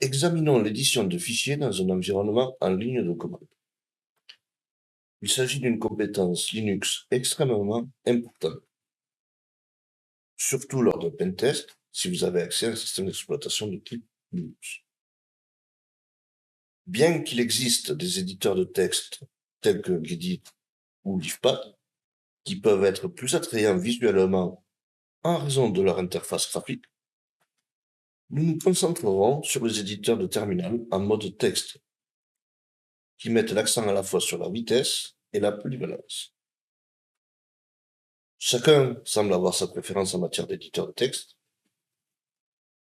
Examinons l'édition de fichiers dans un environnement en ligne de commande. Il s'agit d'une compétence Linux extrêmement importante, surtout lors d'un pentest, si vous avez accès à un système d'exploitation de type Linux. Bien qu'il existe des éditeurs de texte tels que Gedit ou Leafpad, qui peuvent être plus attrayants visuellement en raison de leur interface graphique, nous nous concentrerons sur les éditeurs de terminal en mode texte, qui mettent l'accent à la fois sur la vitesse et la polyvalence. Chacun semble avoir sa préférence en matière d'éditeur de texte,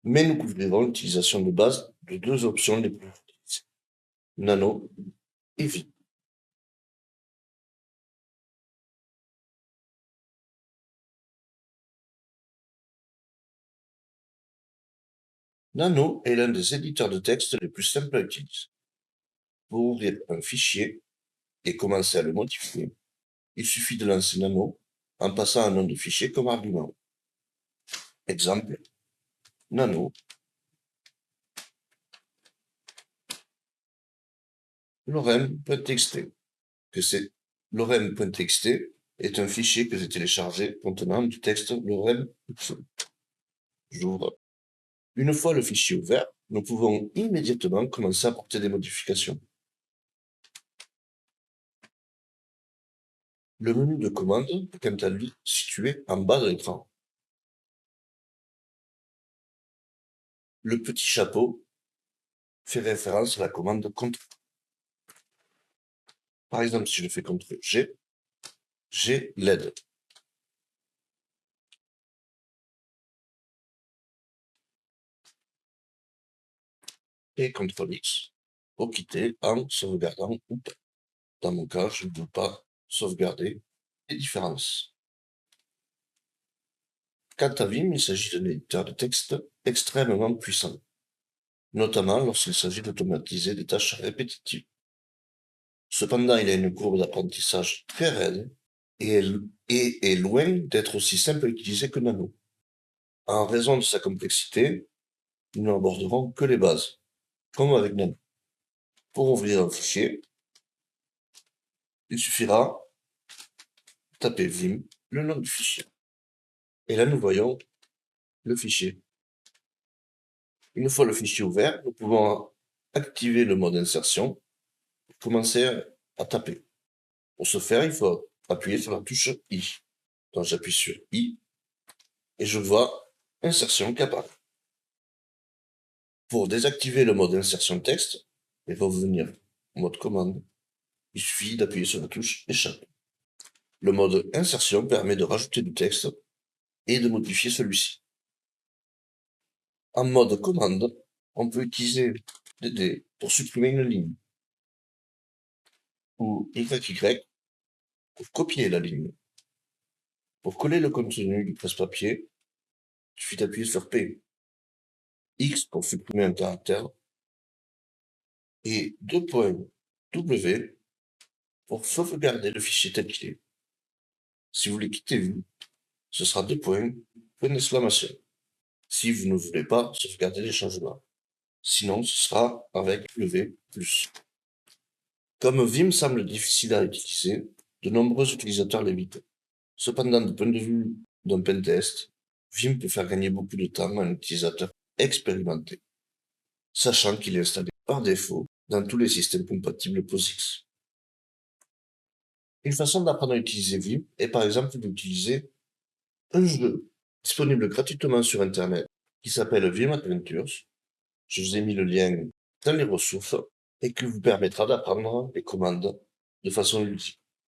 mais nous couvrirons l'utilisation de base de deux options les plus utilisées, Nano et Vim. Nano est l'un des éditeurs de texte les plus simples à utiliser. Pour ouvrir un fichier et commencer à le modifier, il suffit de lancer Nano en passant un nom de fichier comme argument. Exemple, Nano lorem.txt. Lorem.txt est un fichier que j'ai téléchargé contenant du texte lorem. J'ouvre. Une fois le fichier ouvert, nous pouvons immédiatement commencer à apporter des modifications. Le menu de commande est quant à lui situé en bas de l'écran. Le petit chapeau fait référence à la commande CTRL. Par exemple, si je fais CTRL-G, j'ai l'aide. Et CTRL-X pour quitter en sauvegardant ou pas. Dans mon cas, je ne veux pas sauvegarder les différences. Quant à Vim, il s'agit d'un éditeur de texte extrêmement puissant, notamment lorsqu'il s'agit d'automatiser des tâches répétitives. Cependant, il a une courbe d'apprentissage très raide et est loin d'être aussi simple à utiliser que Nano. En raison de sa complexité, nous n'aborderons que les bases, comme avec Nano. Pour ouvrir un fichier, il suffira de taper Vim, le nom du fichier. Et là, nous voyons le fichier. Une fois le fichier ouvert, nous pouvons activer le mode insertion et commencer à taper. Pour ce faire, il faut appuyer sur la touche I. Donc j'appuie sur I et je vois insertion qui apparaît. Pour désactiver le mode insertion texte et revenir au mode commande, il suffit d'appuyer sur la touche échappe. Le mode insertion permet de rajouter du texte et de modifier celui-ci. En mode commande, on peut utiliser DD pour supprimer une ligne ou YY pour copier la ligne. Pour coller le contenu du presse-papier, il suffit d'appuyer sur P. X pour supprimer un caractère et W pour sauvegarder le fichier tel qu'il est. Si vous voulez quitter Vim, ce sera point d'exclamation. Si vous ne voulez pas sauvegarder les changements. Sinon, ce sera avec W+. Comme Vim semble difficile à utiliser, de nombreux utilisateurs l'évitent. Cependant, du point de vue d'un pentest, Vim peut faire gagner beaucoup de temps à un utilisateur expérimenté, sachant qu'il est installé par défaut dans tous les systèmes compatibles POSIX. Une façon d'apprendre à utiliser Vim est par exemple d'utiliser un jeu disponible gratuitement sur Internet qui s'appelle Vim Adventures. Je vous ai mis le lien dans les ressources et qui vous permettra d'apprendre les commandes de façon ludique.